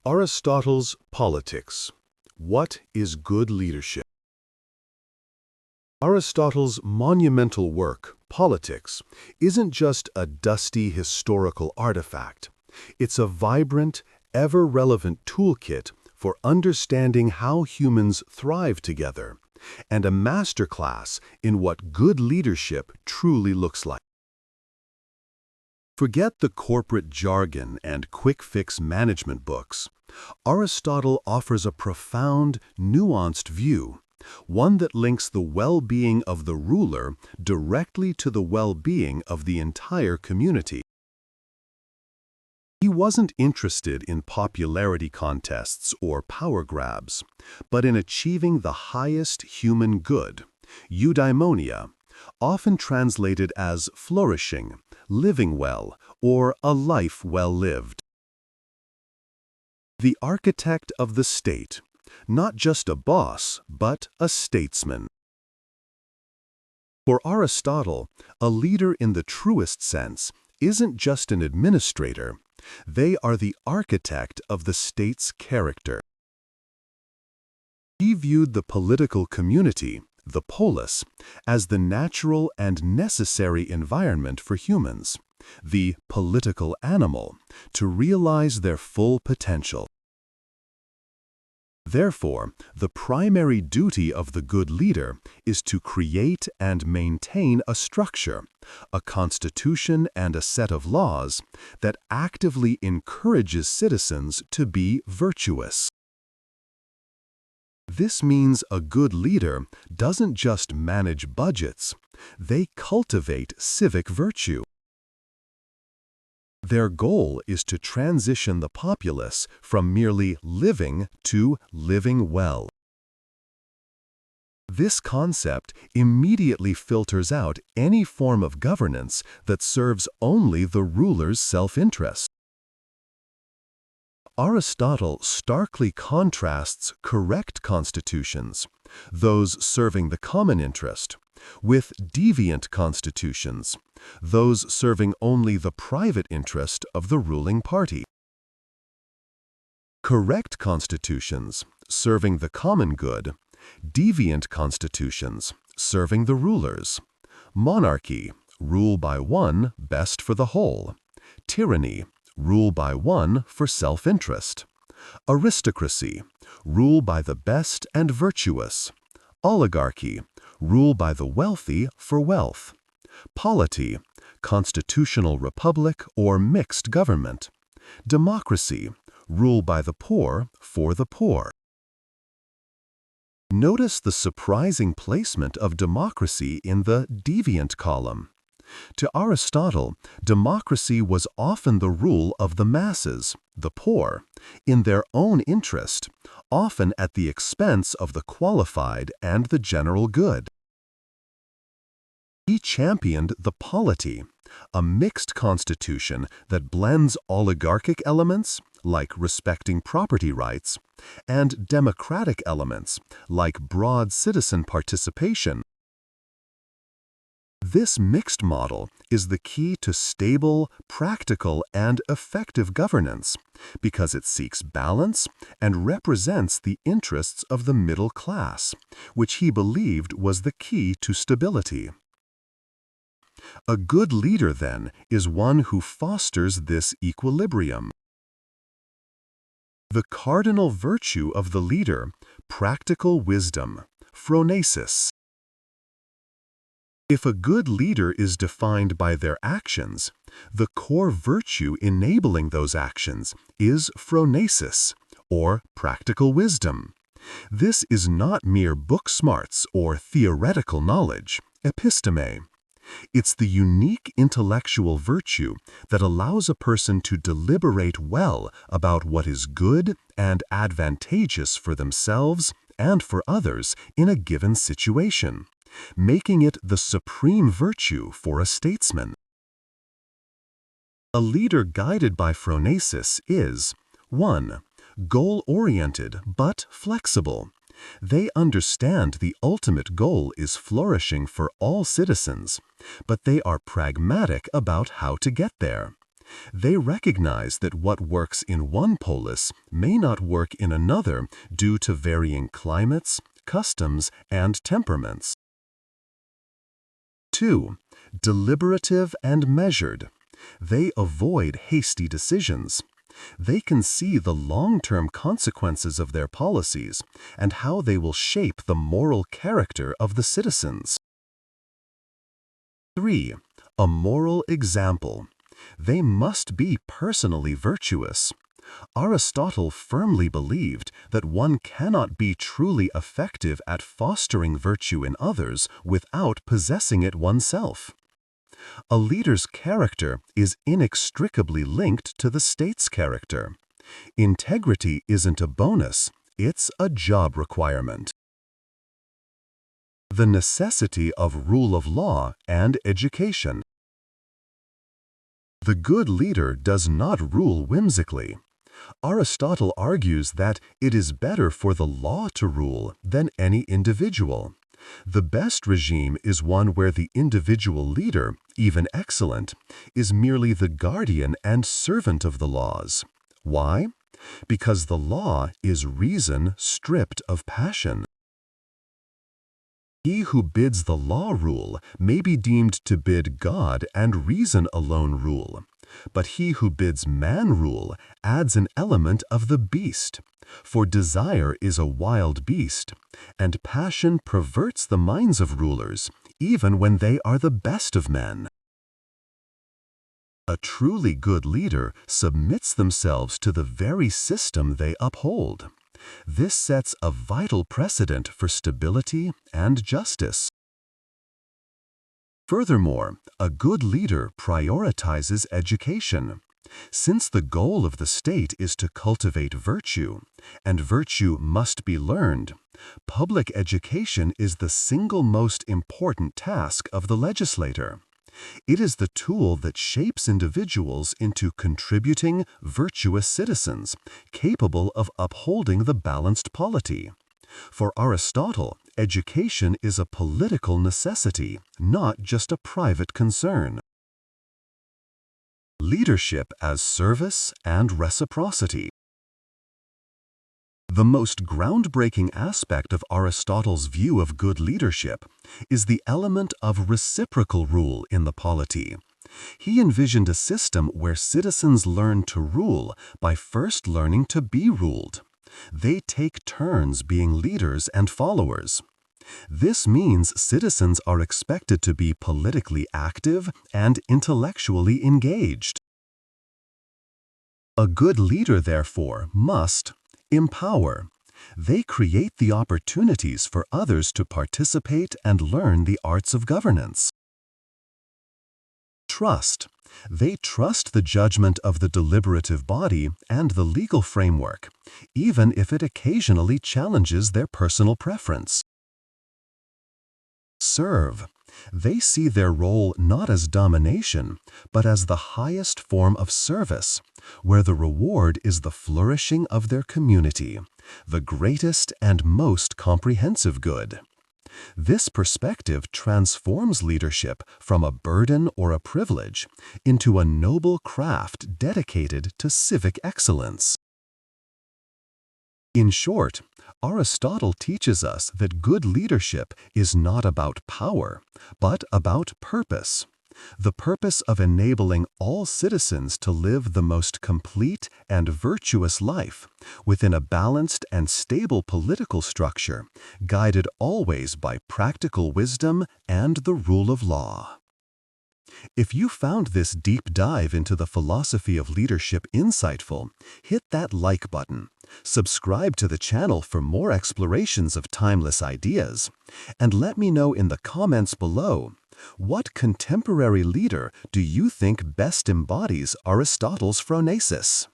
Aristotle's Politics. What is good leadership? Aristotle's monumental work, Politics, isn't just a dusty historical artifact. It's a vibrant, ever-relevant toolkit for understanding how humans thrive together, and a masterclass in what good leadership truly looks like. Forget the corporate jargon and quick-fix management books. Aristotle offers a profound, nuanced view, one that links the well-being of the ruler directly to the well-being of the entire community. He wasn't interested in popularity contests or power grabs, but in achieving the highest human good, eudaimonia, often translated as flourishing, living well, or a life well lived. The architect of the state, not just a boss, but a statesman. For Aristotle, a leader in the truest sense isn't just an administrator, they are the architect of the state's character. He viewed the political community, the polis, as the natural and necessary environment for humans, the political animal, to realize their full potential. Therefore, the primary duty of the good leader is to create and maintain a structure, a constitution and a set of laws that actively encourages citizens to be virtuous. This means a good leader doesn't just manage budgets, they cultivate civic virtue. Their goal is to transition the populace from merely living to living well. This concept immediately filters out any form of governance that serves only the ruler's self-interest. Aristotle starkly contrasts correct constitutions, those serving the common interest, with deviant constitutions, those serving only the private interest of the ruling party. Correct constitutions, serving the common good, deviant constitutions, serving the rulers. Monarchy, rule by one, best for the whole. Tyranny, rule by one for self-interest. Aristocracy, rule by the best and virtuous. Oligarchy, rule by the wealthy for wealth. Polity, constitutional republic or mixed government. Democracy, rule by the poor for the poor. Notice the surprising placement of democracy in the deviant column. To Aristotle, democracy was often the rule of the masses, the poor, in their own interest, often at the expense of the qualified and the general good. He championed the polity, a mixed constitution that blends oligarchic elements, like respecting property rights, and democratic elements, like broad citizen participation. This mixed model is the key to stable, practical, and effective governance because it seeks balance and represents the interests of the middle class, which he believed was the key to stability. A good leader, then, is one who fosters this equilibrium. The cardinal virtue of the leader, practical wisdom, phronesis. If a good leader is defined by their actions, the core virtue enabling those actions is phronesis, or practical wisdom. This is not mere book smarts or theoretical knowledge, episteme. It's the unique intellectual virtue that allows a person to deliberate well about what is good and advantageous for themselves and for others in a given situation, making it the supreme virtue for a statesman. A leader guided by phronesis is 1. Goal-oriented but flexible. They understand the ultimate goal is flourishing for all citizens, but they are pragmatic about how to get there. They recognize that what works in one polis may not work in another due to varying climates, customs, and temperaments. 2. Deliberative and measured. They avoid hasty decisions. They can see the long-term consequences of their policies and how they will shape the moral character of the citizens. 3. A moral example. They must be personally virtuous. Aristotle firmly believed that one cannot be truly effective at fostering virtue in others without possessing it oneself. A leader's character is inextricably linked to the state's character. Integrity isn't a bonus, it's a job requirement. The necessity of rule of law and education. The good leader does not rule whimsically. Aristotle argues that it is better for the law to rule than any individual. The best regime is one where the individual leader, even excellent, is merely the guardian and servant of the laws. Why? Because the law is reason stripped of passion. He who bids the law rule may be deemed to bid God and reason alone rule. But he who bids man rule adds an element of the beast. For desire is a wild beast, and passion perverts the minds of rulers, even when they are the best of men. A truly good leader submits themselves to the very system they uphold. This sets a vital precedent for stability and justice. Furthermore, a good leader prioritizes education. Since the goal of the state is to cultivate virtue, and virtue must be learned, public education is the single most important task of the legislator. It is the tool that shapes individuals into contributing, virtuous citizens, capable of upholding the balanced polity. For Aristotle, education is a political necessity, not just a private concern. Leadership as service and reciprocity. The most groundbreaking aspect of Aristotle's view of good leadership is the element of reciprocal rule in the polity. He envisioned a system where citizens learn to rule by first learning to be ruled. They take turns being leaders and followers. This means citizens are expected to be politically active and intellectually engaged. A good leader, therefore, must empower. They create the opportunities for others to participate and learn the arts of governance. Trust. They trust the judgment of the deliberative body and the legal framework, even if it occasionally challenges their personal preference. Serve. They see their role not as domination, but as the highest form of service, where the reward is the flourishing of their community, the greatest and most comprehensive good. This perspective transforms leadership from a burden or a privilege into a noble craft dedicated to civic excellence. In short, Aristotle teaches us that good leadership is not about power, but about purpose. The purpose of enabling all citizens to live the most complete and virtuous life within a balanced and stable political structure, guided always by practical wisdom and the rule of law. If you found this deep dive into the philosophy of leadership insightful, hit that like button, subscribe to the channel for more explorations of timeless ideas, and let me know in the comments below, what contemporary leader do you think best embodies Aristotle's phronesis?